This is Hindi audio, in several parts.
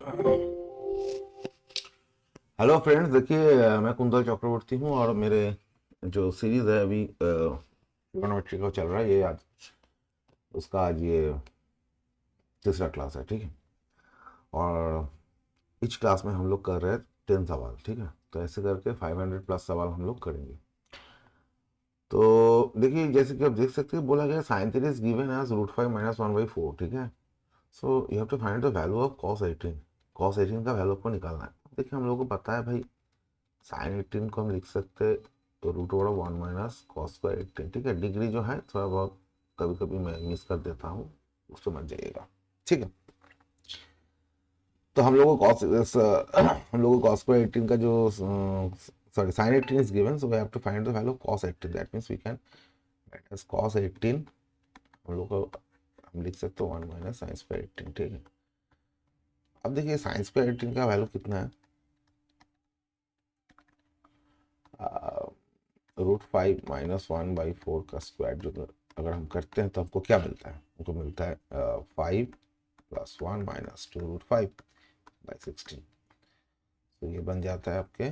हेलो फ्रेंड्स, देखिए मैं कुंदल चक्रवर्ती हूँ और मेरे जो सीरीज है अभी ट्रिगोनोमेट्री का चल रहा है। ये आज उसका आज ये तीसरा क्लास है, ठीक है। और इच क्लास में हम लोग कर रहे हैं 10 सवाल, ठीक है। तो ऐसे करके 500 प्लस सवाल हम लोग करेंगे। तो देखिए, जैसे कि आप देख सकते हैं, बोला गया sine theta is given as √5 - 1/4, ठीक है। So you have to find the value of cos 18। cos 18 का वैल्यू आपको निकालना है। देखिए, हम लोग को पता है भाई, साइन 18 को हम लिख सकते हैं तो √1 - cos²18, ठीक है। डिग्री जो है थोड़ा बहुत कभी कभी मैं मिस कर देता हूँ, उसको मत जाइएगा, ठीक है। तो हम लोगों को हम लोगों को cos²18 का जो sorry sin 18 is given, so we have to find the value of cos 18। That means we can write as cos 18। हम लोग को हम लिख सकते हो 1 - sin²18, ठीक है। अब देखिए sin²18 का वैल्यू कितना है, √5 - 1/4 का स्क्वायर जो अगर हम करते हैं तो हमको क्या मिलता है, हमको मिलता है 5 + 1 - 2√5/16। तो ये बन जाता है आपके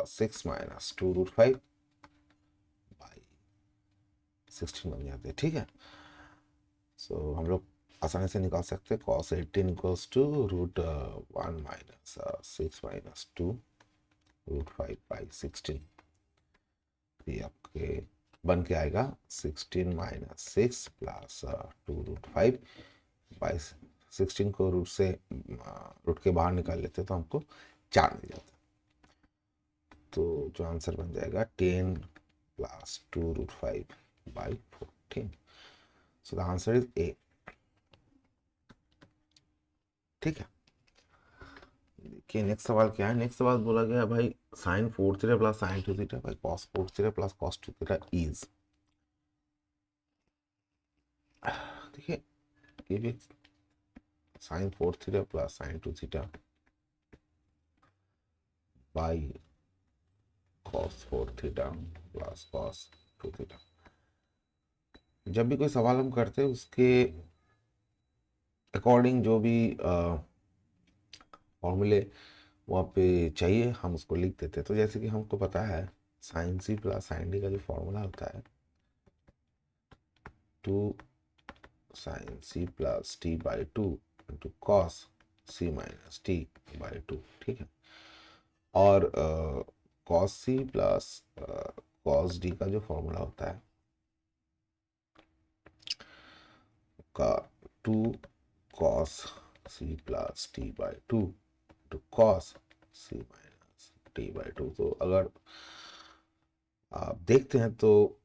6 - 2√5/16 बन जाते हैं, ठीक है। सो हम लोग आसानी से निकाल सकते हैं cos 18 इक्वल्स टू √1 - 6 - 2√5/16। ये आपके बन के आएगा 16 - 6 + 2√5/16 को रूट के बाहर निकाल लेते तो हमको 4 मिल जाता। तो जो आंसर बन जाएगा 10 + 2√5/14। सो द आंसर इज ए, ठीक है। देखिए नेक्स्ट सवाल क्या है। नेक्स्ट सवाल बोला गया भाई, sin 4 theta + sin 2 theta by cos 4 theta + cos 2 theta is. देखिए ये भी sin 4 theta + sin 2 theta by cos 4 theta + cos 2 theta. जब भी कोई सवाल हम करते हैं उसके अकॉर्डिंग जो भी फॉर्मूले वहाँ पे चाहिए हम उसको लिख देते हैं। तो जैसे कि हमको पता है sin c + sin d का जो फॉर्मूला होता है 2 sin c + t/2 into cos c - t/2, ठीक है। और cos c + cos d का जो फॉर्मूला होता है का 2 cos c + t/2 two cos c - t/2। तो अगर आप देखते हैं तो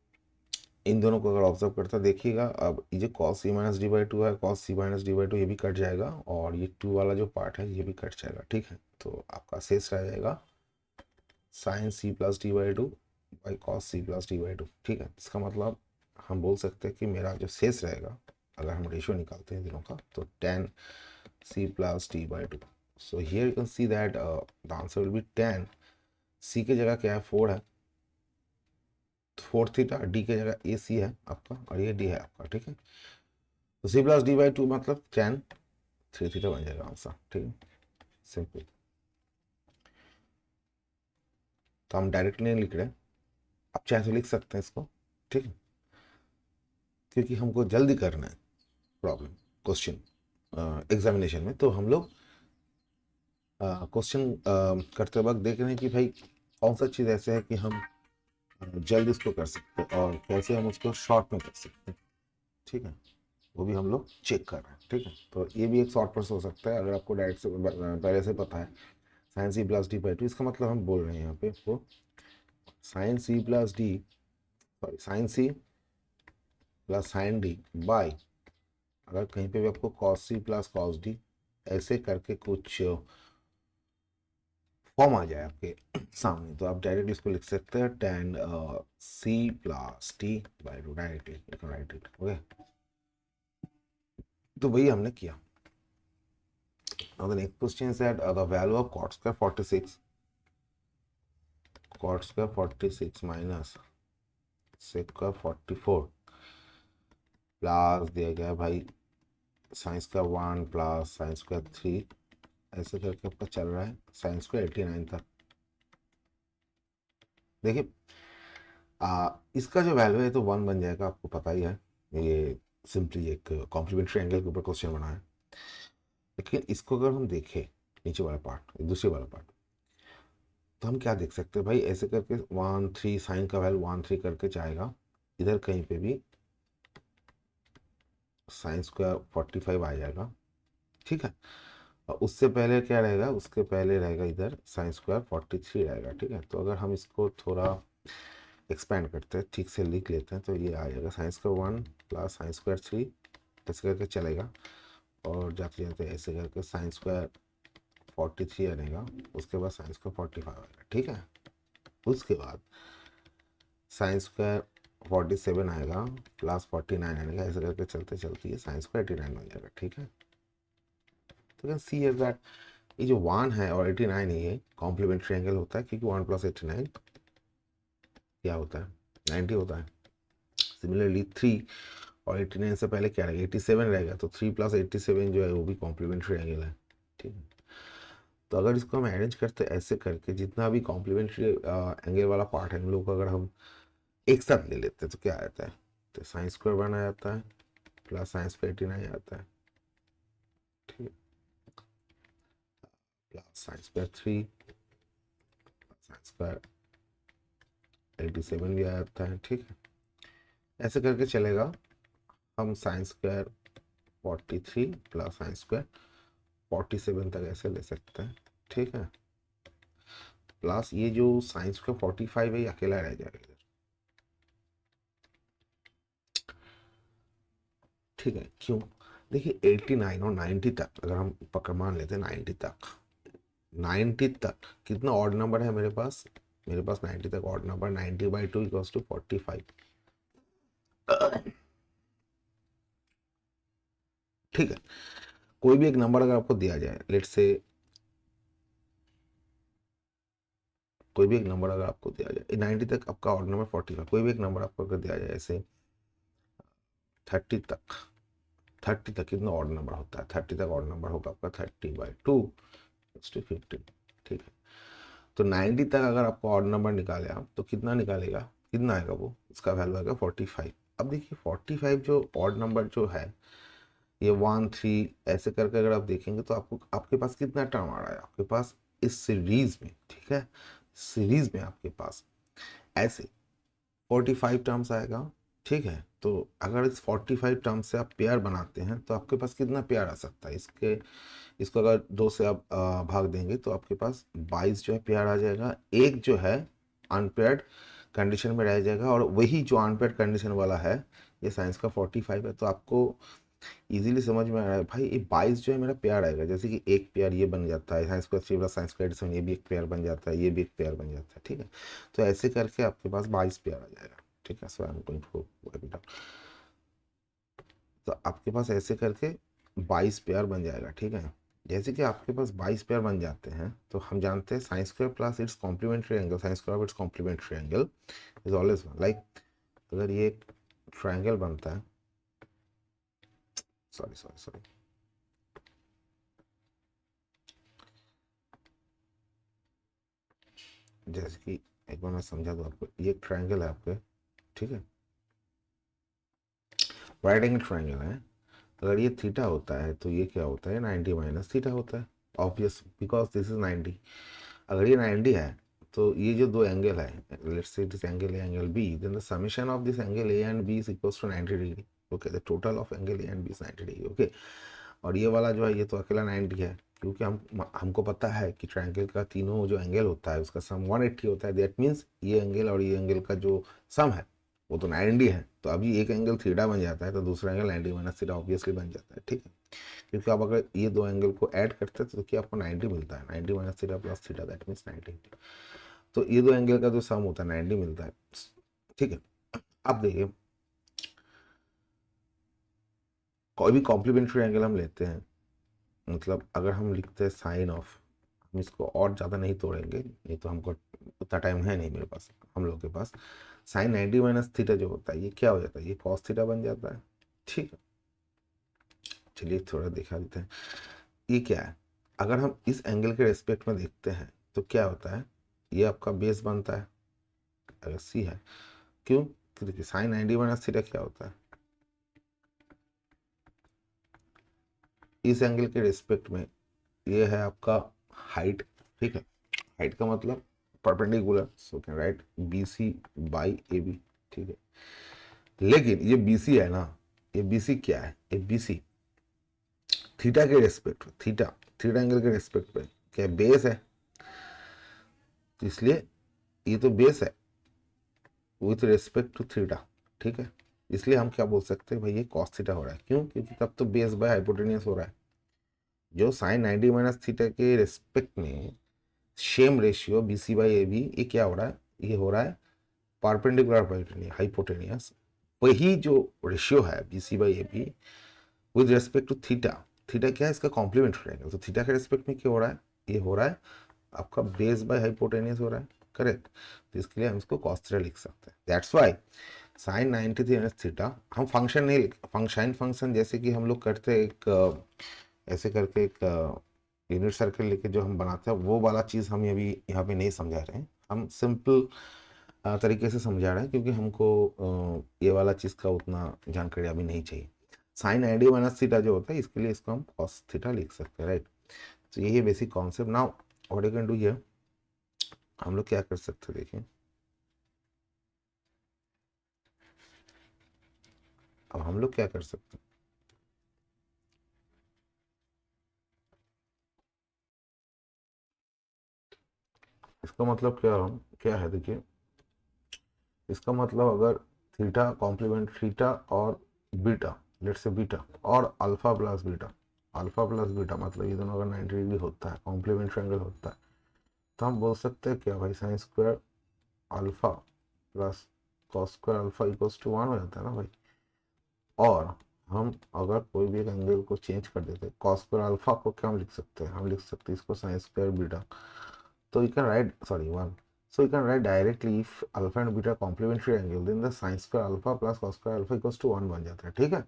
इन दोनों को अगर ऑब्जर्व करता देखिएगा, अब ये जो cos c - d/2 है, cos c - d/2 ये भी कट जाएगा और ये 2 वाला जो पार्ट है ये भी कट जाएगा, ठीक है। तो आपका शेष रह जाएगा sin c + d/2 by cos c + d/2, ठीक है। इसका मतलब हम बोल सकते हैं कि मेरा जो शेष रहेगा, अगर हम रेशियो निकालते हैं दिनों का, तो tan c + d/2। So here you can see that the answer will be tan c की जगह क्या है 4 है, 4 थीटा, डी की जगह ए सी है आपका और ये डी है आपका, ठीक है। तो c + d/2 मतलब tan 3 थीटा बन जाएगा आंसर, ठीक है। सिंपल। तो हम डायरेक्ट नहीं लिख रहे, आप चाहे तो लिख सकते हैं इसको, ठीक है, क्योंकि हमको जल्दी करना है प्रॉब्लम क्वेश्चन एग्जामिनेशन में। तो हम लोग क्वेश्चन करते वक्त देख रहे हैं कि भाई कौन सा चीज़ ऐसे है कि हम जल्द इसको कर सकते हैं और कैसे हम उसको शॉर्ट में कर सकते हैं, ठीक है। वो भी हम लोग चेक कर रहे हैं, ठीक है। तो ये भी एक शॉर्ट प्रोसेस हो सकता है अगर आपको डायरेक्ट से पहले से पता है साइन c + d/2। इसका मतलब हम बोल रहे हैं यहाँ पे आपको sine c + d, sorry sine c + sin d by, अगर कहीं पे भी आपको cos c + cos d ऐसे करके कुछ फॉर्म आ जाए आपके सामने, तो आप डायरेक्ट इसको लिख सकते हैं tan c + t/2 directly, you can write it, okay. तो वही हमने किया। Now the next question is that the value of cot² 46 minus sec² 44 plus दिया गया है भाई sine square 1 plus sine square 3 ऐसे करके आपका चल रहा है साइन स्क्वायर 89 तक। देखिए इसका जो वैल्यू है तो 1 बन जाएगा, आपको पता ही है। ये सिंपली एक कॉम्प्लीमेंट्री एंगल के ऊपर क्वेश्चन बना है। लेकिन इसको अगर हम देखें नीचे वाला पार्ट, दूसरे वाला पार्ट, तो हम क्या देख सकते हैं भाई, ऐसे करके 1 3 साइन का वैल्यू 1 3 करके जाएगा, इधर कहीं पे भी साइन स्क्वायर 45 आ जाएगा, ठीक है। और उससे पहले क्या रहेगा, उसके पहले रहेगा इधर साइन स्क्वायर 43 रहेगा, ठीक है। तो अगर हम इसको थोड़ा एक्सपेंड करते हैं, ठीक से लिख लेते हैं, तो ये आ जाएगा sign square 1 plus sine square 3 ऐसे करके चलेगा, और जाते जाते ऐसे करके साइन स्क्वायर 43 आएगा, उसके बाद साइन स्क्वायर 45 आएगा, ठीक है। उसके बाद साइन स्क्वायर 47 आएगा प्लस 49 आएगा, ऐसे करके चलते चलते ये साइन स्क्वायर 89 हो जाएगा, ठीक है। तो कैन सी इज दैट ये जो 1 है और 89 है, ये कॉम्प्लीमेंट्री एंगल होता है, क्योंकि 1 प्लस 89 क्या होता है, 90 होता है। सिमिलरली 3 और 89 से पहले क्या रहेगा, 87 रहेगा, तो 3 प्लस 87 जो है वो भी कॉम्प्लीमेंट्री एंगल है, ठीक है। तो अगर इसको हम अरेंज करते ऐसे करके, जितना भी कॉम्प्लीमेंट्री एंगल वाला पार्ट है, हम लोग अगर हम एक साथ ले लेते हैं तो क्या आता है, तो साइन स्क्वायर 1 आ जाता है प्लस साइन स्क्वायर 89 आता है, ठीक है, plus sine square 3 sign square 87 भी आ जाता है, ठीक है। ऐसे करके चलेगा, हम sine square 43 plus sine square 47 तक ऐसे ले सकते हैं, ठीक है। प्लस ये जो साइन स्क्वायर 45 है ये अकेला रह जाएगा इधर, ठीक है। क्यों, देखिए 89 और 90 तक अगर हम पकड़ मान लेते हैं, 90 तक कितना ऑड नंबर है मेरे पास, 90 तक ऑड नंबर 90/2 इक्वल्स टू 45, ठीक है। कोई भी एक नंबर अगर आपको दिया जाए, लेट से कोई भी एक नंबर अगर आपको दिया जाए 90 तक, आपका ऑड नंबर 45, कोई भी एक नंबर आपको अगर दिया जाए ऐसे 30 तक, 30 तक कितना ऑड नंबर होता है, 30 तक ऑड नंबर होगा आपका 30/2 टू 15, ठीक है। तो 90 तक अगर आपको ऑड नंबर निकाले आप, तो कितना निकालेगा, कितना आएगा वो, उसका वैल्यू आएगा 45। अब देखिए 45 जो ऑड नंबर जो है, ये 1 3 ऐसे करके अगर आप देखेंगे तो आपको, आपके पास कितना टर्म आ रहा है आपके पास इस सीरीज में, ठीक है। सीरीज में आपके पास ऐसे 45 टर्म्स आएगा, ठीक है। तो अगर इस 45 टर्म से आप पेयर बनाते हैं, तो आपके पास कितना पेयर आ सकता है, इसके इसको अगर 2 से आप भाग देंगे तो आपके पास 22 जो है पेयर आ जाएगा। एक जो है अनपेयर्ड कंडीशन में रह जाएगा, और वही जो अनपेयर्ड कंडीशन वाला है ये साइंस का 45 है। तो आपको इजीली समझ में आ रहा है भाई, ये 22 जो है मेरा पेयर आएगा, जैसे कि एक पेयर ये बन जाता है sines square 3 plus sines square addition, ये भी एक पेयर बन जाता है, ये भी एक पेयर बन जाता है, ठीक है। तो ऐसे करके आपके पास 22 पेयर आ जाएगा, ठीक है। So I am going to wipe it out. तो आपके पास ऐसे करके 22 पेयर बन जाएगा, ठीक है। जैसे कि आपके पास 22 पेयर बन जाते हैं, तो हम जानते हैं sine square plus its complementary angle, sine square of its complementary angle is always like, अगर ये ट्रायंगल बनता है, सॉरी सॉरी सॉरी, जैसे कि एक बार मैं समझा दूँ आपको, ये एक ट्रायंगल है आपके, ठीक है, राइट एंगल ट्रायंगल है। अगर ये थीटा होता है तो ये क्या होता है, 90 माइनस थीटा होता है, ऑब्वियस बिकॉज दिस इज 90। अगर ये 90 है तो ये जो दो एंगल है, let's say this angle A angle B, then the summation of this angle A and B is equals to 90 degree, okay. The total of angle A and B is 90 degree, okay. और ये वाला जो है ये तो अकेला 90 है, क्योंकि हमको पता है कि ट्रायंगल का तीनों जो एंगल होता है उसका सम 180 होता है, दैट मीन्स ये एंगल और ये एंगल का जो सम है वो तो 90 है। तो अभी एक एंगल थीटा बन जाता है तो दूसरा एंगल 90 माइनस थीटा ऑब्वियसली बन जाता है, ठीक है। क्योंकि आप अगर ये दो एंगल को ऐड करते हैं तो क्या आपको 90 मिलता है, 90 minus theta plus theta, that means 90। तो ये दो एंगल का जो सम होता है 90 मिलता है, ठीक है। अब देखिए कोई भी कॉम्प्लीमेंट्री एंगल हम लेते हैं, मतलब अगर हम लिखते हैं साइन ऑफ, हम इसको और ज़्यादा नहीं तोड़ेंगे, नहीं तो हमको उतना टाइम है नहीं मेरे पास, हम लोग के पास साइन 90 माइनस थीटा जो होता है ये क्या हो जाता है, ये कॉस थीटा बन जाता है, ठीक है, चलिए थोड़ा दिखा देते हैं। ये क्या है, अगर हम इस एंगल के रेस्पेक्ट में देखते हैं तो क्या होता है, ये आपका बेस बनता है अगर सी है। क्यों, तो देखिए साइन 90 माइनस थीटा क्या होता है, इस एंगल के रेस्पेक्ट में ये है आपका हाइट, ठीक है। हाइट का मतलब perpendicular, so can write B C by A B, ठीक है। लेकिन ये बी सी है ना, ये बी सी क्या है, ये बी सी थीटा के रेस्पेक्ट, थीटा थीटा एंगल के रेस्पेक्ट पे क्या बेस है, तो इसलिए ये तो बेस है विथ रेस्पेक्ट टू थीटा, ठीक है। इसलिए हम क्या बोल सकते हैं भाई, ये कॉस थीटा हो रहा है। क्यों, क्योंकि तब तो बेस बाय हाइपोटेनियस हो रहा है। जो साइन 90 माइनस थीटा के रेस्पेक्ट में same ratio B C by A B, ये क्या हो रहा है, ये हो रहा है परपेंडिकुलर हाइपोटेनियस। वही जो रेशियो है B C by A B with respect to theta, theta क्या है इसका कॉम्प्लीमेंट्री एंगल, तो थीटा के रेस्पेक्ट में क्या हो रहा है, ये हो रहा है आपका बेस बाय हाइपोटेनियस हो रहा है, करेक्ट। तो इसके लिए हम इसको cos थीटा लिख सकते हैं। That's why sine 90 minus theta, हम फंक्शन नहीं फंक्शन जैसे कि हम लोग करते हैं एक ऐसे करके एक यूनिट सर्कल लेके जो हम बनाते हैं, वो वाला चीज़ हम अभी यहाँ पे नहीं समझा रहे हैं। हम सिंपल तरीके से समझा रहे हैं, क्योंकि हमको ये वाला चीज़ का उतना जानकारी अभी नहीं चाहिए। साइन 90 माइनस थीटा जो होता है, इसके लिए इसको हम cos थीटा लिख सकते हैं, राइट। तो यही है basic concept. Now what you can do here, हम लोग क्या कर सकते हैं, देखिए अब हम लोग क्या कर सकते हैं, इसका मतलब क्या है देखिए, इसका मतलब अगर थीटा कॉम्प्लीमेंट थीटा और बीटा, लेट्स से बीटा और अल्फा प्लस बीटा मतलब ये दोनों अगर 90 डिग्री होता है, कॉम्प्लीमेंट्री एंगल होता है, तो हम बोल सकते हैं क्या भाई, sine square alpha plus cos square alpha equals to 1 हो जाता है ना भाई। और हम अगर कोई भी एक एंगल को चेंज कर देते हैं, कॉस स्क्वायर अल्फा को क्या हम लिख सकते हैं, हम लिख सकते हैं इसको sine square beta. So you can write, sorry, one. So you can write directly if alpha and beta are complementary angle, then the sin square alpha plus cos square alpha equals to 1 बन जाता है, ठीक है।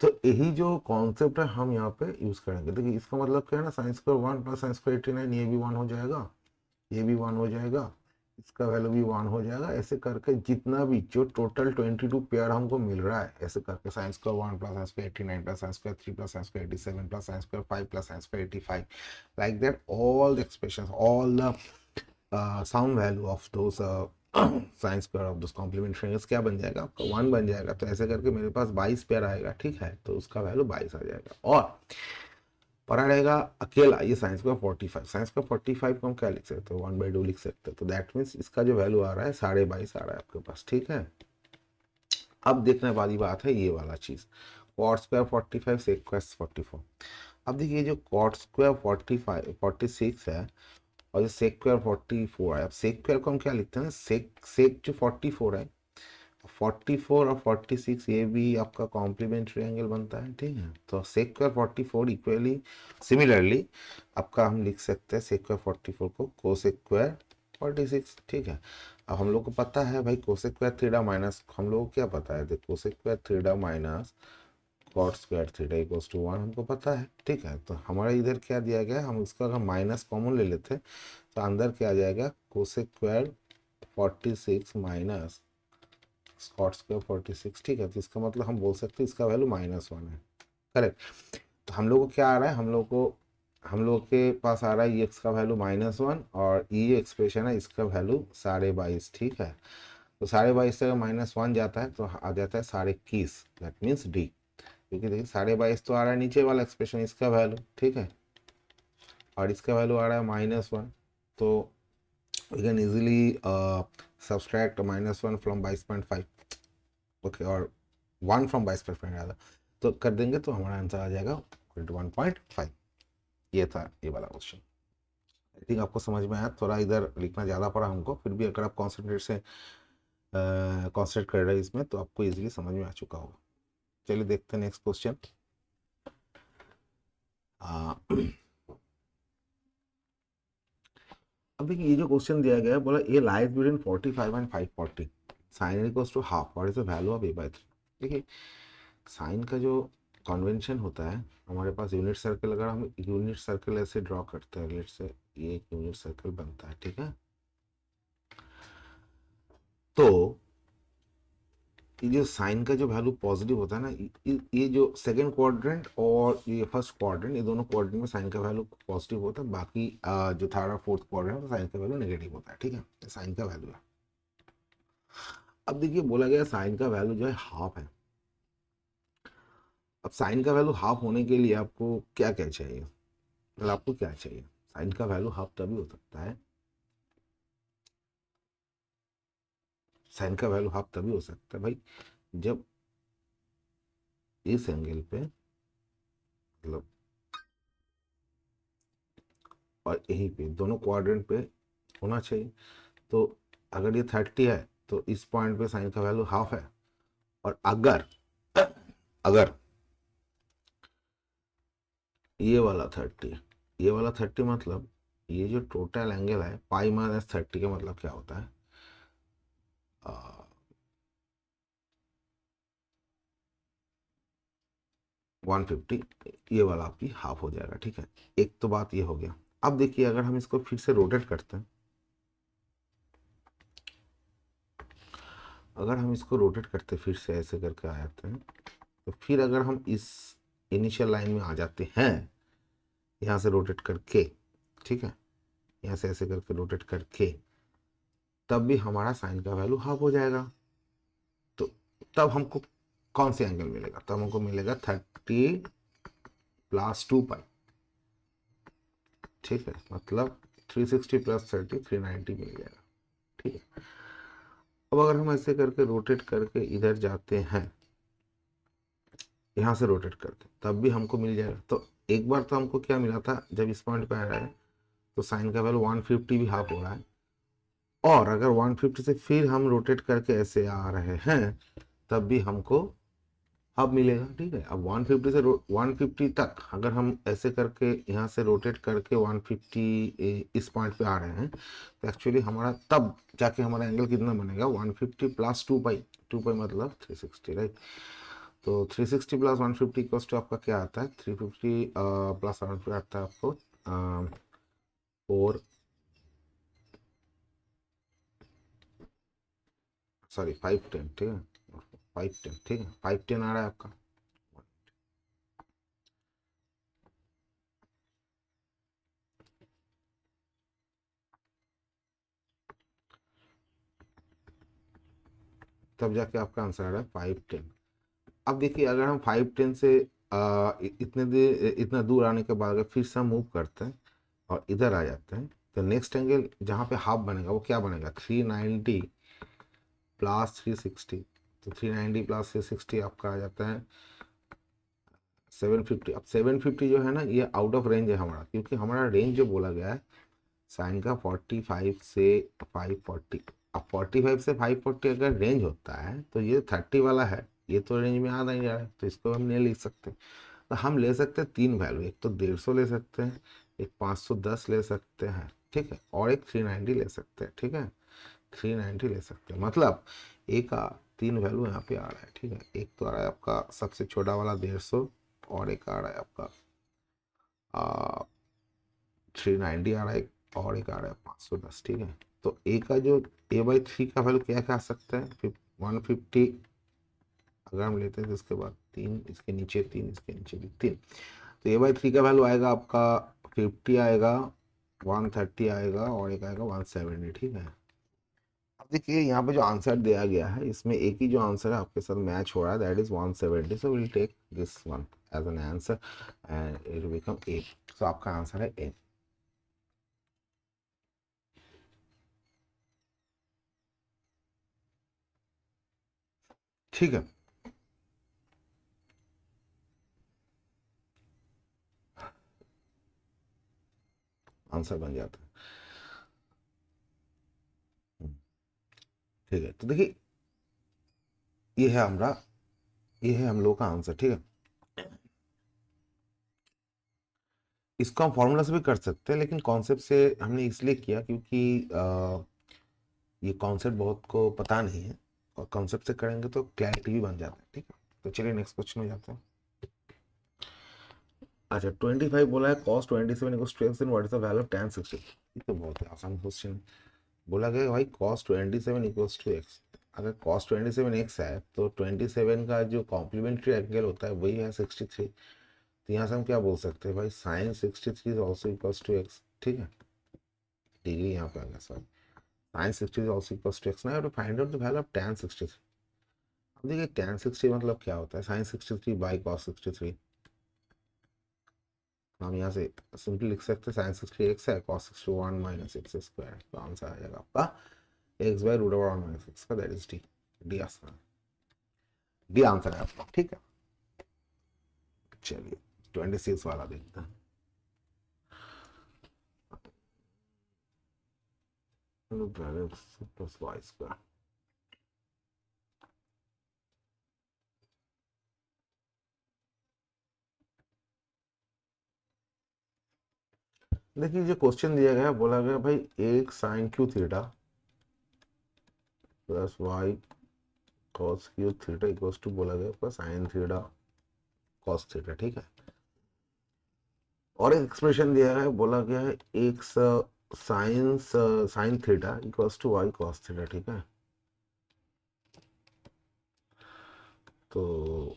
तो यही जो कॉन्सेप्ट है हम यहाँ पे यूज करेंगे। देखिए इसका मतलब क्या है ना, sign square 1 plus sine square 89, ये भी 1 हो जाएगा, ये भी 1 हो जाएगा, इसका वैल्यू भी 1 हो जाएगा। ऐसे करके जितना भी जो टोटल 22 पेयर हमको मिल रहा है, ऐसे करके sine square 1 plus sine square 89 plus sine square 3 plus sine square 87 plus sine square 5 plus sine square 85, like that all the expressions, all the sum value of those sine square of those complementary angles क्या बन जाएगा आपका 1 बन जाएगा। तो ऐसे करके मेरे पास 22 पेयर आएगा, ठीक है, तो उसका वैल्यू 22 आ जाएगा। और पड़ा रहेगा अकेला ये साइंस का 45, साइंस का 45 को हम क्या लिख सकते हैं, 1/2 लिख सकते हैं। तो दैट मीन्स इसका जो वैल्यू आ रहा है 22.5 आ रहा है आपके पास, ठीक है। अब देखने वाली बात है ये वाला चीज, कॉट स्क्वायर 45 सेक स्क्वायर 44। अब देखिए जो कॉट स्क्वायर 46 है और जो सेक स्क्वायर 44 है, अब सेक स्क्वायर को हम क्या लिखते हैं, सेक सेक जो 44 है, 44 और 46 ये भी आपका कॉम्प्लीमेंट्री एंगल बनता है, ठीक है। तो सेक स्क्वायर 44 इक्वली सिमिलरली आपका हम लिख सकते हैं सेक स्क्वायर 44 को कोसेक स्क्वायर 46, ठीक है। अब हम लोग को पता है भाई कोसेक स्क्वायर थीटा माइनस, हम लोग को क्या पता है, देखो cosec square theta minus cot square theta equals to 1 हमको पता है, ठीक है। तो हमारा इधर क्या दिया गया, हम इसका अगर माइनस कॉमन ले लेते तो अंदर क्या आ जाएगा, cosec square 46 minus cot square 46, ठीक है। तो इसका मतलब हम बोल सकते हैं इसका वैल्यू -1 है, करेक्ट। तो हम लोग को क्या आ रहा है, हम लोग के पास आ रहा है ये एक्स का वैल्यू -1 और ये एक्सप्रेशन है इसका वैल्यू 22.5, ठीक है। तो 22.5 से अगर -1 जाता है तो आ जाता है 21.5, दैट मीन्स डी। क्योंकि देखिए 22.5 तो आ रहा है नीचे वाला एक्सप्रेशन इसका वैल्यू, ठीक है, और इसका वैल्यू आ रहा है -1। तो we can easily subtract -1 from 22.5, okay, और 1 फ्रॉम 22.5 ज़्यादा तो कर देंगे तो हमारा आंसर आ जाएगा 1.5। ये था ये वाला क्वेश्चन। आई थिंक आपको समझ में आया, थोड़ा इधर लिखना ज़्यादा पड़ा हमको, फिर भी अगर आप कॉन्सेंट्रेट कर रहे हैं इसमें तो आपको इजीली समझ में आ चुका होगा। चलिए देखते हैं नेक्स्ट क्वेश्चन। अब देखिए ये जो क्वेश्चन दिया गया है, बोला a lies between 45 and 540, sine equals to half, what is the value of a/3। देखिए साइन का जो कन्वेंशन होता है हमारे पास यूनिट सर्कल, अगर हम यूनिट सर्कल ऐसे ड्रॉ करते हैं, लेट से ये एक यूनिट सर्कल बनता है, ठीक है। तो ये जो साइन का जो वैल्यू पॉजिटिव होता है ना, ये जो सेकंड क्वाड्रेंट और ये फर्स्ट क्वाड्रेंट, ये दोनों क्वाड्रेंट में साइन का वैल्यू पॉजिटिव होता है, बाकी जो थर्ड और फोर्थ क्वाड्रेंट है साइन का वैल्यू नेगेटिव होता है, ठीक है। साइन का वैल्यू है। अब देखिए बोला गया साइन का वैल्यू जो है हाफ है। अब साइन का वैल्यू हाफ होने के लिए आपको क्या क्या चाहिए, मतलब आपको क्या चाहिए? साइन का वैल्यू हाफ तभी हो सकता है, साइन का वैल्यू हाफ तभी हो सकता है भाई जब इस एंगल पे, मतलब और यहीं पे दोनों क्वाड्रेंट पे होना चाहिए। तो अगर ये 30 है तो इस पॉइंट पे साइन का वैल्यू हाफ है। और अगर अगर ये वाला 30, ये वाला 30 मतलब ये जो टोटल एंगल है पाई माइनस 30 का मतलब क्या होता है, 150, ये वाला आपकी हाफ हो जाएगा, ठीक है। एक तो बात ये हो गया। अब देखिए अगर हम इसको फिर से रोटेट करते हैं, अगर हम इसको रोटेट करते फिर से ऐसे करके आ जाते हैं, तो फिर अगर हम इस इनिशियल लाइन में आ जाते हैं यहाँ से रोटेट करके, ठीक है, यहाँ से ऐसे करके रोटेट करके, तब भी हमारा साइन का वैल्यू हाफ हो जाएगा। तो तब हमको कौन से एंगल मिलेगा? तब हमको मिलेगा 30 + 2 पाई, ठीक है, मतलब 360 + 30 390 मिल जाएगा, ठीक है। अब अगर हम ऐसे करके रोटेट करके इधर जाते हैं, यहाँ से रोटेट करके, तब भी हमको मिल जाएगा। तो एक बार तो हमको क्या मिला था, जब इस पॉइंट पे आ रहा है तो साइन का वैल्यू 150 भी हाफ हो रहा है। और अगर 150 से फिर हम रोटेट करके ऐसे आ रहे हैं, तब भी हमको हाफ मिलेगा, ठीक है। अब 150 से 150 तक अगर हम ऐसे करके यहाँ से रोटेट करके 150 इस पॉइंट पे आ रहे हैं, तो एक्चुअली हमारा तब जाके हमारा एंगल कितना बनेगा, 150 + 2 पाई, 2 पाई मतलब 360, राइट। तो 360 + 150 इक्वल्स टू आपका क्या आता है, 350 + 150 आता है आपको 4, सॉरी 510, ठीक है, 510, ठीक है, 510 आ रहा है आपका। तब जाके आपका आंसर आ रहा है 510। अब देखिए अगर हम 510 से इतना दूर आने के बाद अगर फिर से हम मूव करते हैं और इधर आ जाते हैं, तो नेक्स्ट एंगल जहाँ पे हाफ बनेगा वो क्या बनेगा, 390 + 360। तो 390 + 360 आपका आ जाता है 750। अब 750 जो है ना, ये आउट ऑफ रेंज है हमारा, क्योंकि हमारा रेंज जो बोला गया है साइन का 45 से 540। अब 45 से 540 अगर रेंज होता है तो ये 30 वाला है, ये तो रेंज में आ नहीं जा रहा है, तो इसको हम नहीं लिख सकते। तो हम ले सकते हैं तीन वैल्यू, एक तो 150 ले सकते हैं, एक 510 ले सकते हैं, ठीक है, और एक 390 ले सकते हैं, ठीक है, 390 ले सकते हैं। मतलब एक का तीन वैल्यू यहाँ पे आ रहा है, ठीक है। एक तो आ रहा है आपका सबसे छोटा वाला 150, और एक आ रहा है आपका 390 आ रहा है, और एक आ रहा है 510, ठीक है। तो ए का जो a/3 का वैल्यू क्या क्या आ सकता है, 150 अगर हम लेते हैं तो इसके बाद तीन, इसके नीचे तीन, इसके नीचे भी तीन, तो a/3 का वैल्यू आएगा आपका 50 आएगा, 130 आएगा, और एक आएगा 170, ठीक है। अब देखिए यहाँ पे जो आंसर दिया गया है इसमें एक ही जो आंसर है आपके साथ मैच हो रहा है, that is 170, so will take this one as an answer and it will become a. सो आपका आंसर है ए, ठीक है। आंसर बन जाता है, ठीक है। तो देखिए ये है हमारा, ये है हम लोग का आंसर, ठीक है। इसको हम फॉर्मूला से भी कर सकते हैं, लेकिन कॉन्सेप्ट से हमने इसलिए किया क्योंकि ये कॉन्सेप्ट बहुत को पता नहीं है, और कॉन्सेप्ट से करेंगे तो क्लैरिटी भी बन जाता है, ठीक है। तो चलिए नेक्स्ट क्वेश्चन में जाते हैं। अच्छा 25 बोला है cos 27 equals to x, then what is the value of tan 60। ये तो बहुत ही आसान क्वेश्चन। बोला गया भाई cos 27 इक्वल्स टू x। अगर cos 27 x है तो 27 का जो कॉम्प्लीमेंट्री एंगल होता है वही है 63। तो यहाँ से हम क्या बोल सकते हैं भाई, sine 63 is also equals to x। ठीक है, डिग्री यहाँ पे आ गया, sorry, sine 60 is also equals to x। ना to find out the value of tan 63। अब देखिए tan 60 मतलब क्या होता है, साइन 63 बाई cos 63। हम यहाँ से सिंपली लिख सकते हैं साइन 60 एक्स है, cos 61 माइनस एक्स स्क्वायर। तो आंसर आ जाएगा आपका x by root over 1 minus x का, that is d. D answer, d answer है आपका। ठीक है, चलिए 26 वाला देखते हैं। Plus Y square. देखिए जो क्वेश्चन दिया गया, बोला गया भाई एक sine Q theta plus Y cos Q theta equals to, बोला गया आपका साइन थीटा कॉस थीटा। ठीक है, और एक एक्सप्रेशन दिया है, बोला गया है एक sine sine theta equals to Y cos theta. ठीक है, तो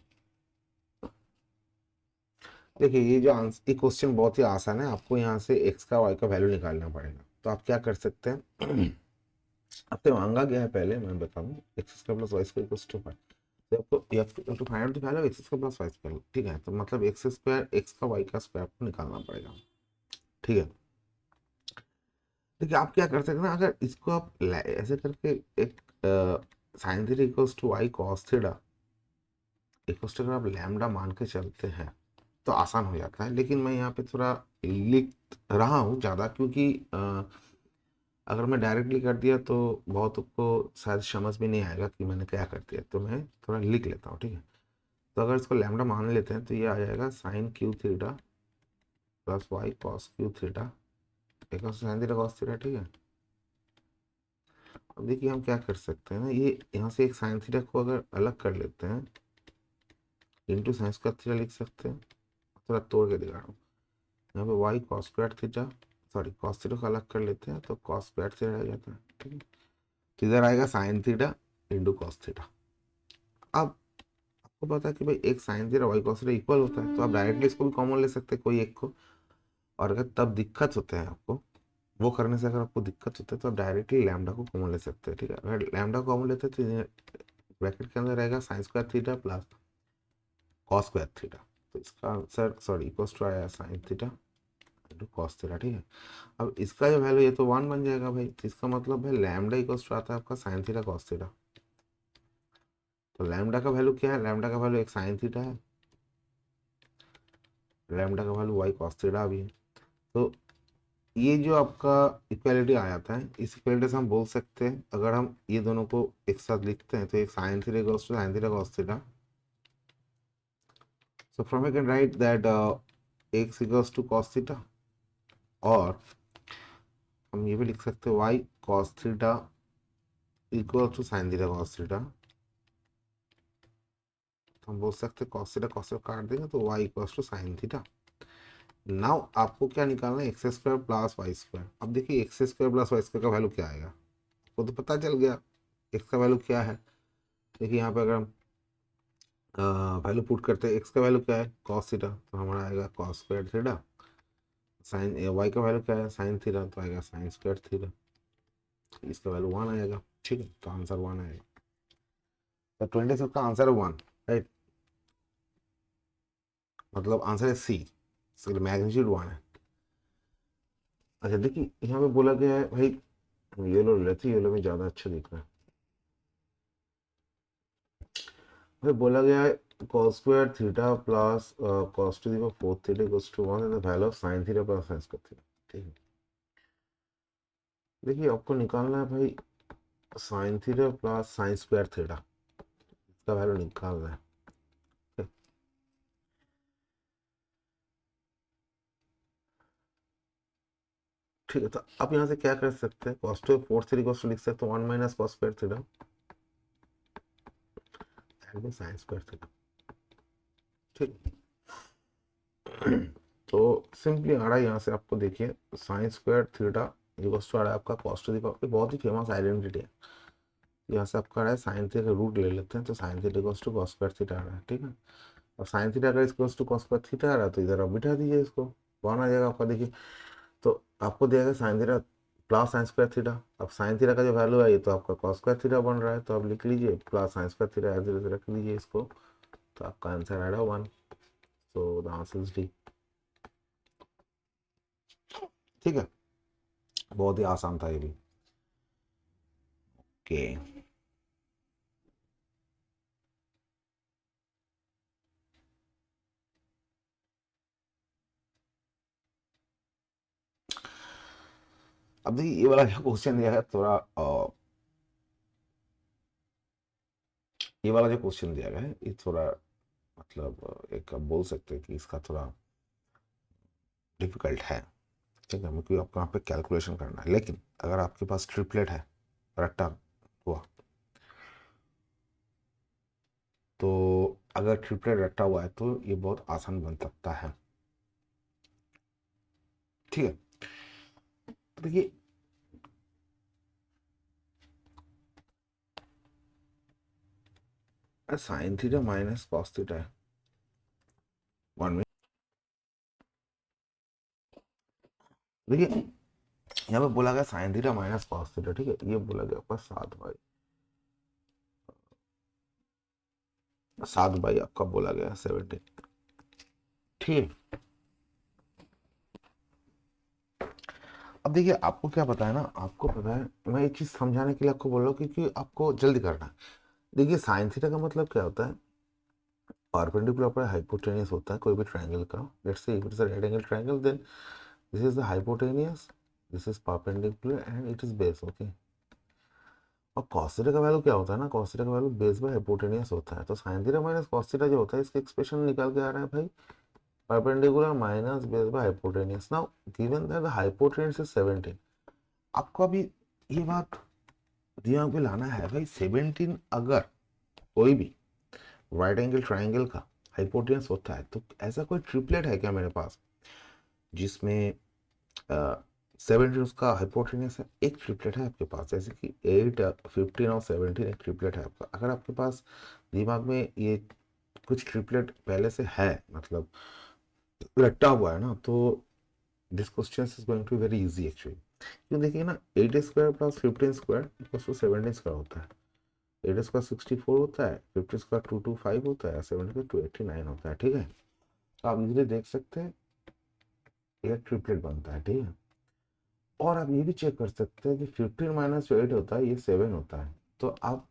देखिए ये जो आंसर, ये क्वेश्चन बहुत ही आसान है। आपको यहाँ से एक्स का वाई का वैल्यू निकालना पड़ेगा। तो आप क्या कर सकते हैं आपसे मांगा गया है, पहले मैं बताऊँ, X square plus Y square equals to 5। तो आपको you have to find out the value of X square plus Y square. ठीक है, तो मतलब एक्स स्क्वायर, एक्स का वाई का स्क्वायर आपको निकालना पड़ेगा। ठीक है, देखिए आप क्या कर सकते हैं ना, अगर इसको आप ऐसे करके एक sine theta equals to Y cos theta equals to, अगर आप लैम्डा मान के चलते हैं तो आसान हो जाता है। लेकिन मैं यहाँ पे थोड़ा लिख रहा हूँ ज़्यादा, क्योंकि अगर मैं डायरेक्टली कर दिया तो बहुत को शायद समझ में नहीं आएगा कि मैंने क्या कर दिया। तो मैं थोड़ा लिख लेता हूँ। ठीक है, तो अगर इसको लैम्डा मान लेते हैं तो ये आ जाएगा sine Q theta plus Y cos Q theta एक साइन थीटा कॉस थीटा। ठीक है, अब देखिए हम क्या कर सकते हैं ना, ये यहाँ से एक साइन थीटा को अगर अलग कर लेते हैं, इंटू साइन स्क्वायर थीटा लिख सकते हैं। थोड़ा तोड़ के दिखा रहा हूँ, यहाँ पे y cos square theta, sorry cos theta को अलग कर लेते हैं तो कॉस स्क्वायर थीटा रह जाता है। ठीक है, तो इधर आएगा sine theta into cos theta. अब आपको पता है कि भाई एक sine theta y cos theta equal होता है, तो आप डायरेक्टली इसको भी कॉमन ले सकते हैं कोई एक को। और अगर तब दिक्कत होता है आपको, वो करने से अगर आपको दिक्कत होता है, तो आप डायरेक्टली लैम्डा को कॉमन ले सकते हैं। ठीक है, अगर लैम्डा को कॉमन लेते हैं तो ब्रैकेट के अंदर रहेगा sign square theta plus cos square theta. तो इसका आंसर, सॉरी, इक्वल्स टू आया sign theta into cos theta. ठीक है, अब इसका जो वैल्यू, ये तो 1 बन जाएगा भाई। तो इसका मतलब है लैम्डा इक्वल्स टू आता है आपका साइन थीटा कॉस थीटा। तो लैम्डा का वैल्यू क्या है, लैम्डा का वैल्यू एक साइन थीटा है, लैम्डा का वैल्यू वाई कॉस थीटा भी है। तो ये जो आपका इक्वालिटी आ जाता है, इस इक्वालिटी से हम बोल सकते हैं, अगर हम ये दोनों को एक साथ लिखते हैं तो एक sine theta equals to sine theta cos theta. So from we can write that x equals to cos theta, और हम ये भी लिख सकते हैं y cos theta equal to sine theta cos theta. तो हम बोल सकते हैं कॉस थीटा काट देंगे तो y equals to sine theta. Now आपको क्या निकालना है, x square plus Y square. अब देखिए x square plus Y square का वैल्यू क्या आएगा, आपको तो पता चल गया एक्स का वैल्यू क्या है। देखिए यहाँ पे अगर हम वैल्यू पुट करते हैं, एक्स का वैल्यू क्या है कॉस थीटा, तो हमारा आएगा cos square theta. Sine y का वैल्यू क्या है साइन थीटा, तो आएगा साइन स्क्वायर थीटा। इसका वैल्यू 1 आएगा। ठीक है, तो आंसर 1 आएगा। तो 26 का आंसर है 1, राइट, मतलब आंसर है सी, इसका मैग्नीट्यूड 1 है। अच्छा देखिए यहाँ पे बोला गया है भाई, येलो लेती, येलो में ज़्यादा अच्छा दिख रहा है भाई। बोला गया है cos square theta plus cos to the power 4 theta equals to 1 and the value of sin theta plus sin square theta. ठीक है, देखिए आपको निकालना है भाई sin theta plus sin square theta, इसका वैल्यू निकालना है। ठीक है, तो आप यहाँ से क्या कर सकते हैं, cos to 4 theta equals to लिख सकते हैं 1 minus cos square theta and sin square theta. ठीक, तो सिंपली आ रहा है यहाँ से, आपको देखिए sine square theta equals to आ रहा है आपका कॉस टू द पावर, बहुत ही फेमस आइडेंटिटी है। यहाँ से आपका आ रहा है साइन थीटा का रूट ले लेते हैं, तो sine theta equals to cos square theta आ रहा है, ठीक है। अब साइन थीटा का equals to cos square theta आ रहा है, तो इधर आप बिठा दीजिए इसको, कौन आ जाएगा आपका, देखिए तो आपको दिया sign theta plus sine square theta. अब साइन थीटा का जो वैल्यू है ये तो आपका कॉस स्क्वायर थीटा बन रहा है, तो आप लिख लीजिए plus sine square theta as it is रख लीजिए इसको, तो आपका आंसर आएगा 1। So the answer is D. ठीक है, बहुत ही आसान था ये भी। ओके, अब देखिए ये वाला जो क्वेश्चन दिया है थोड़ा ये वाला जो क्वेश्चन दिया गया है ये थोड़ा मतलब एक आप बोल सकते हैं कि इसका थोड़ा डिफिकल्ट है, ठीक है, क्योंकि आपको यहाँ पे कैलकुलेशन करना है। लेकिन अगर आपके पास ट्रिपलेट है, रट्टा हुआ, तो अगर ट्रिपलेट रट्टा हुआ है तो ये बहुत आसान बन सकता है, ठीक है। तो देखिए sine theta minus cos theta है, 1 मिनट। देखिए यहाँ पे बोला गया sine theta minus cos theta, ठीक है, ये बोला गया आपका 7 बाई आपका बोला गया 17, ठीक है। अब देखिए आपको क्या पता है ना, आपको पता है, मैं एक चीज समझाने के लिए आपको बोल रहा हूँ क्योंकि आपको जल्दी करना है। देखिए साइन थीटा का मतलब क्या होता है, परपेंडिकुलर पर हाइपोटेनियस होता है कोई भी ट्रायंगल का। Let's say if it is a right angle triangle, then this is the hypotenuse, this is perpendicular and it is base, okay. और cos थीटा का वैल्यू क्या होता है ना, cos थीटा का वैल्यू बेस बाय हाइपोटेनियस होता है। तो sin theta minus cos theta जो होता है इसका एक्सप्रेशन निकाल के आ रहा है भाई, perpendicular minus base by hypotenuse. Now given that the hypotenuse is 17, आपको अभी ये बात दिमाग में लाना है भाई, 17 अगर कोई भी राइट एंगल ट्राइंगल का हाइपोटेनियस होता है, तो ऐसा कोई ट्रिपलेट है क्या मेरे पास जिसमें 17 उसका हाइपोटेनियस है? एक ट्रिपलेट है आपके पास, जैसे कि 8 15 और 17 एक ट्रिपलेट है आपका। अगर आपके पास दिमाग में ये कुछ ट्रिपलेट पहले से है, मतलब रट्टा हुआ है ना, तो this question is going to very easy actually. क्यों, देखिए ना 8 square plus 15 square equals to 17 square होता है। 8 स्क्वायर 64 होता है, 15 स्क्वायर 225 होता है, 17 स्क्वायर 289 होता है, ठीक है। तो आप इजीली देख सकते हैं ये ट्रिपलेट बनता है, ठीक है। और आप ये भी चेक कर सकते हैं कि 15 माइनस जो 8 होता है ये 7 होता है। तो आप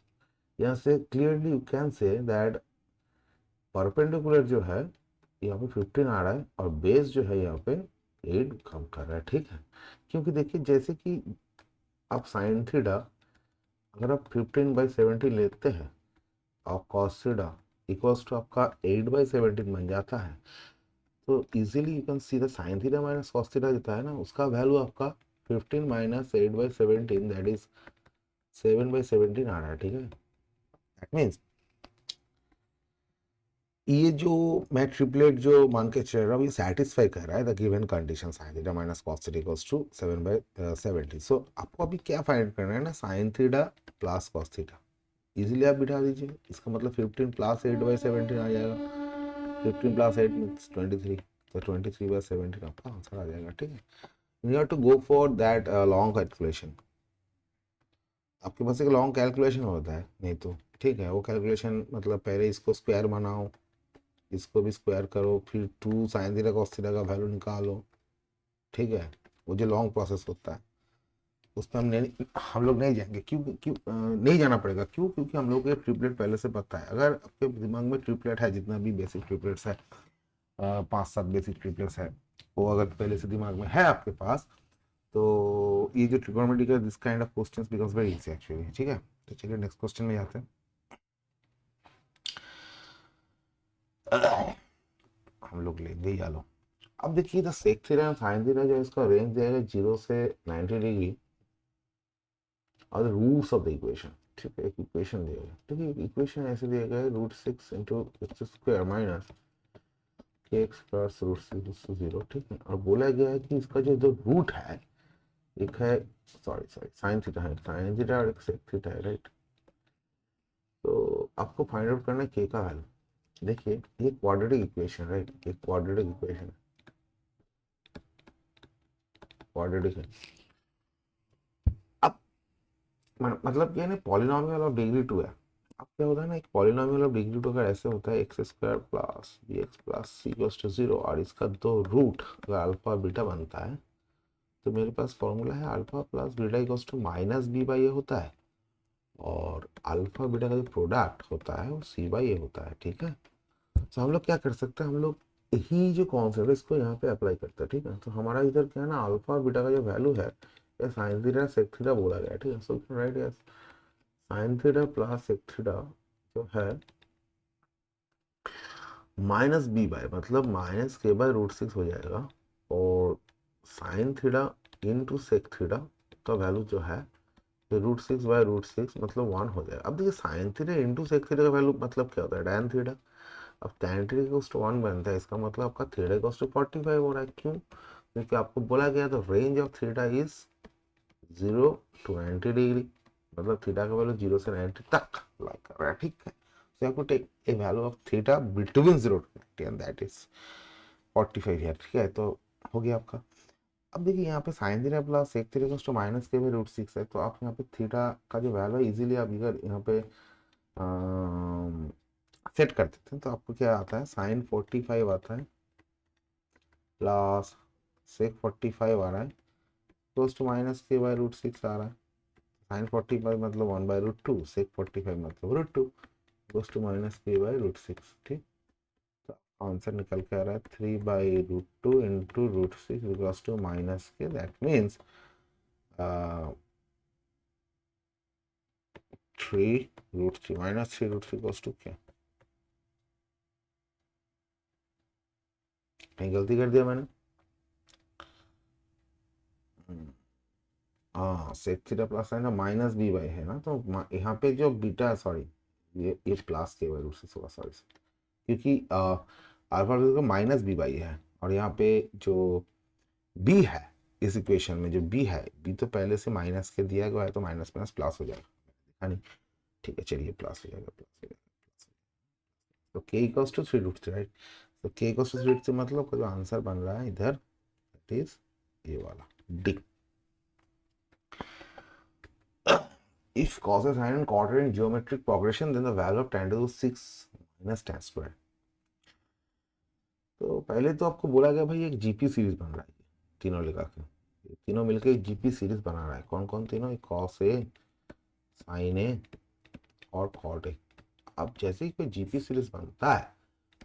यहाँ से clearly you can say that perpendicular जो है यहाँ पे 15 आ रहा है और बेस जो है यहाँ पे 8 कम कर रहा है, ठीक है। क्योंकि देखिए जैसे कि आप साइन थीटा अगर आप 15/17 लेते हैं और कॉस थीटा इक्वल्स टू आपका 8/17 बन जाता है, तो easily you can see the sign theta minus cos theta देता है ना, उसका वैल्यू आपका 15 माइनस 8/17 दैट इज 7/17 आ रहा है, ठीक है। दैट मीन्स ये जो मैं ट्रिपलेट जो मान के चल रहा हूँ ये सेटिस्फाई कर रहा है the given condition sine theta minus cos theta equals to 7/17। So आपको अभी क्या फाइंड करना है ना, sine theta plus cos theta easily आप बिठा दीजिए। इसका मतलब 15 प्लस 8/17 आ जाएगा, 15 प्लस 8 मीन्स 23, तो 23/17 आपका आंसर आ जाएगा, ठीक है। You have to go for that long calculation. आपके पास एक लॉन्ग कैलकुलेशन होता है नहीं तो, ठीक है, वो कैलकुलेशन मतलब पहले इसको स्क्वायर बनाओ, इसको भी स्क्वायर करो, फिर 2 साइन थीटा कॉस थीटा का वैल्यू निकालो, ठीक है। वो जो लॉन्ग प्रोसेस होता है उस पर हम लोग नहीं जाएंगे, क्यों क्यों नहीं जाना पड़ेगा, क्यों, क्योंकि हम लोग को ट्रिपलेट पहले से पता है। अगर आपके दिमाग में ट्रिपलेट है, जितना भी बेसिक ट्रिपलेट्स है 5-7 बेसिक ट्रिपलेट्स है, वो अगर पहले से दिमाग में है आपके पास, तो ये जो ट्रिगोनोमेट्री का this kind of questions becomes very easy actually, ठीक है। तो चलिए नेक्स्ट क्वेश्चन में जाते हैं। हम लोग लेंगे ही आलो। अब देखिए the sec theta sine theta जो इसका रेंज दिया गया 0 से 90 डिग्री और the roots of the equation, ठीक है। एक इक्वेशन दिया गया, ठीक है, इक्वेशन ऐसे दिया गया है √6 × x² minus k x plus root six zero, ठीक है। और बोला गया है कि इसका जो जो रूट है, एक है सॉरी साइन थीटा है, साइन थीटा और एक सेक थीटा है, राइट। तो आपको फाइंड आउट करना है के का वैल्यू। देखिए ये क्वाड्रेटिक इक्वेशन, राइट, एक क्वाड्रेटिक इक्वेशन, क्वाड्रेटिक है। अब मतलब ये ना पॉलिनॉमियल ऑफ डिग्री टू है। अब क्या होता है ना, एक पॉलिनॉमियल ऑफ डिग्री टू अगर ऐसे होता है x square plus b x plus c equals to zero, और इसका दो रूट अगर अल्फा और बीटा बनता है, तो मेरे पास फॉर्मूला है alpha plus beta equals to minus b by a होता है, और अल्फा बीटा का जो प्रोडक्ट होता है वो सी बाई ए होता है, ठीक है। तो हम लोग क्या कर सकते हैं, हम लोग यही जो कॉन्सेप्ट है इसको यहाँ पे अप्लाई करते हैं, ठीक है। तो हमारा इधर क्या है ना, अल्फा और बीटा का जो वैल्यू है, ये साइन थीटा सेक थीटा बोला गया है, ठीक है। So right yes, sine theta plus sec theta जो है माइनस बी बाय, मतलब minus k by root six हो जाएगा, और sine theta into sec theta का वैल्यू जो है root six by root six, मतलब वन हो जाएगा। अब देखिए sine theta into sec theta का वैल्यू मतलब क्या होता है, टैन थीटा। अब tan थीटा इक्वल्स टू 1 बनता है, इसका मतलब आपका थीटा इक्वल्स टू 45 हो रहा है। क्यों? क्योंकि आपको बोला गया तो range of theta is 0 to 90 degree, मतलब थीटा का वैल्यू 0 से 90 तक लाइक कर रहा है, ठीक है। So you have to take a value of theta between 0 to 90 and that is 45 here, ठीक है। तो हो गया आपका। अब देखिए यहाँ पे sine theta plus sec theta equals to minus k by root six है, तो आप यहाँ पे थीटा का जो वैल्यू है इजीली आप इधर यहाँ पे सेट कर देते हैं। तो आपको क्या आता है, साइन 45 आता है प्लस सेक 45 आ रहा है, close to minus k by root six आ रहा है। साइन 45 मतलब 1/√2, सेक 45 मतलब √2, close to minus k by root six, ठीक। तो आंसर निकल के आ रहा है 3/√2 into root six equals to minus k, that means 3√3 minus 3√3 equals to क्या, कहीं गलती कर दिया मैंने। हाँ सेक थीटा प्लस है ना, माइनस बी बाई है ना, तो यहाँ पे जो बीटा, सॉरी ये प्लस के बाई रूट सिक्स होगा, सॉरी, क्योंकि अल्फा का माइनस बी बाई है, और यहाँ पे जो बी है इस इक्वेशन में, जो बी है, बी तो पहले से माइनस के दिया गया है, तो माइनस माइनस प्लस हो जाएगा, है नहीं, ठीक है। चलिए प्लस हो जाएगा, प्लस हो जाएगा, तो के इक्वल्स टू 3√3, राइट। तो के इक्वल्स टू 3√3 मतलब का जो आंसर बन रहा है इधर, दैट इज ये वाला D. If cos is sine and cot are in geometric progression, then the value of tan to the 6 minus tan square. तो पहले तो आपको बोला गया भाई एक जीपी सीरीज बन रहा है, तीनों लगा के, तीनों मिलकर एक जीपी सीरीज बना रहा है। कौन कौन तीनों, कॉस ए, साइन ए और कॉट ए। अब जैसे ही कोई जीपी सीरीज बनता है,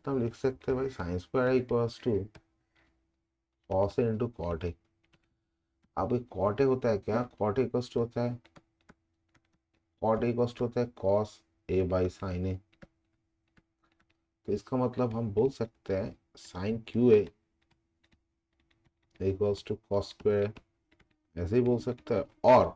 तो हम लिख सकते हैं भाई sine square equals to cos A into cot A. अब एक कॉट ए होता है क्या, कॉट ए इक्वल्स टू होता है, कॉट ए इक्वल्स टू होता है cos A by sine A. तो इसका मतलब हम बोल सकते हैं sine q A equals to cos square, ऐसे ही बोल सकते हैं। और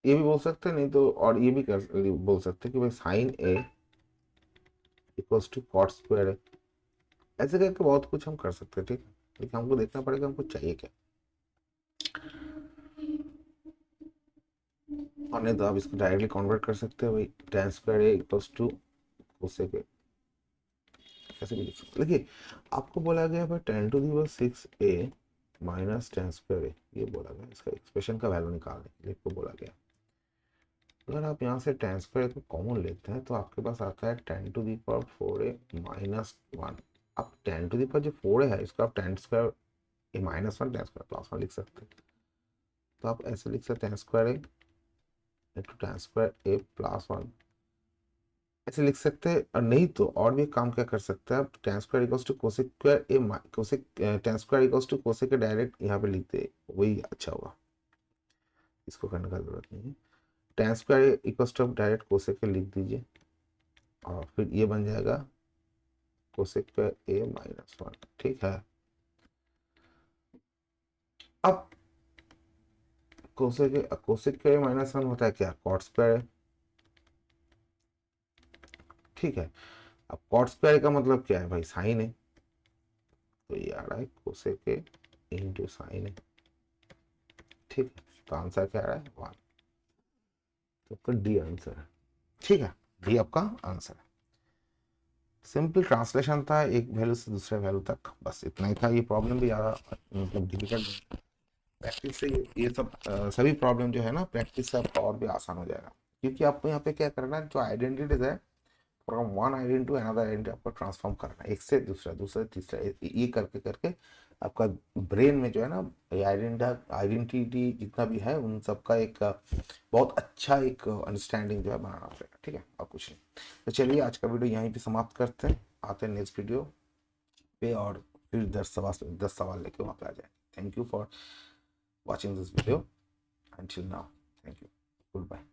ये भी बोल सकते हैं, नहीं तो और ये भी बोल सकते हैं कि भाई sine A equals to cot square है। ऐसे करके बहुत कुछ हम कर सकते हैं, ठीक है। लेकिन हमको देखना पड़ेगा हमको चाहिए क्या, और नहीं तो आप इसको डायरेक्टली कन्वर्ट कर सकते हैं भाई, tan square A equals to cosec A, ऐसे भी लिख सकते हैं। देखिए आपको बोला गया भाई tan to the power 6a minus tan square a, ये बोला गया, इसका एक्सप्रेशन का वैल्यू निकालने के लिए को बोला गया। अगर आप यहाँ से tan स्क्वायर को कॉमन लेते हैं, तो आपके पास आता है tan to the power 4a minus 1। अब tan टू दी पावर जो 4a है, इसको आप tan स्क्वायर ए माइनस 1 tan स्क्वायर प्लस 1 लिख सकते हैं। तो आप ऐसे लिख सकते हैं tan स्क्वायर ए इंटू tan स्क्वायर ए प्लस 1, ऐसे लिख सकते हैं। और नहीं तो और भी काम क्या कर सकते हैं आप, tan square equals to cosec square A cosec, tan square equals to cosec के डायरेक्ट यहाँ पे लिख दे, वही अच्छा होगा, इसको करने का जरूरत नहीं है। tan square equals to direct cosec के लिख दीजिए, और फिर ये बन जाएगा कोसेक स्क्वायर ए माइनस 1, ठीक है। अब कोसेक स्क्वायर माइनस वन होता है क्या, कॉट स्क्वायर है, ठीक है। अब कॉट स्क्वायर का मतलब क्या है भाई, साइन है, तो ये आ रहा है कोसेक के इंटू साइन है, ठीक है। तो आंसर क्या आ रहा है, वन। तो आपका डी आंसर है, ठीक है, डी आपका आंसर है। सिंपल ट्रांसलेशन था एक वैल्यू से दूसरे वैल्यू तक, बस इतना ही था। ये प्रॉब्लम भी ज़्यादा मतलब डिफिकल्ट, प्रैक्टिस से ये सब सभी प्रॉब्लम जो है ना, प्रैक्टिस से आपका और भी आसान हो जाएगा, क्योंकि आपको यहाँ पे क्या करना है, जो आइडेंटिटीज है from one identity to another identity आपको ट्रांसफॉर्म करना है, एक से दूसरा, दूसरा तीसरा, ये करके करके आपका ब्रेन में जो है ना, आइडेंटिटी जितना भी है उन सबका एक बहुत अच्छा एक अंडरस्टैंडिंग जो है बनाना पड़ेगा, ठीक है, और कुछ नहीं। तो चलिए आज का वीडियो यहीं पे समाप्त करते हैं, आते हैं नेक्स्ट वीडियो पे, और फिर 10 सवाल लेके वहाँ पे आ जाए। Thank you for watching this video until now. Thank you. Goodbye.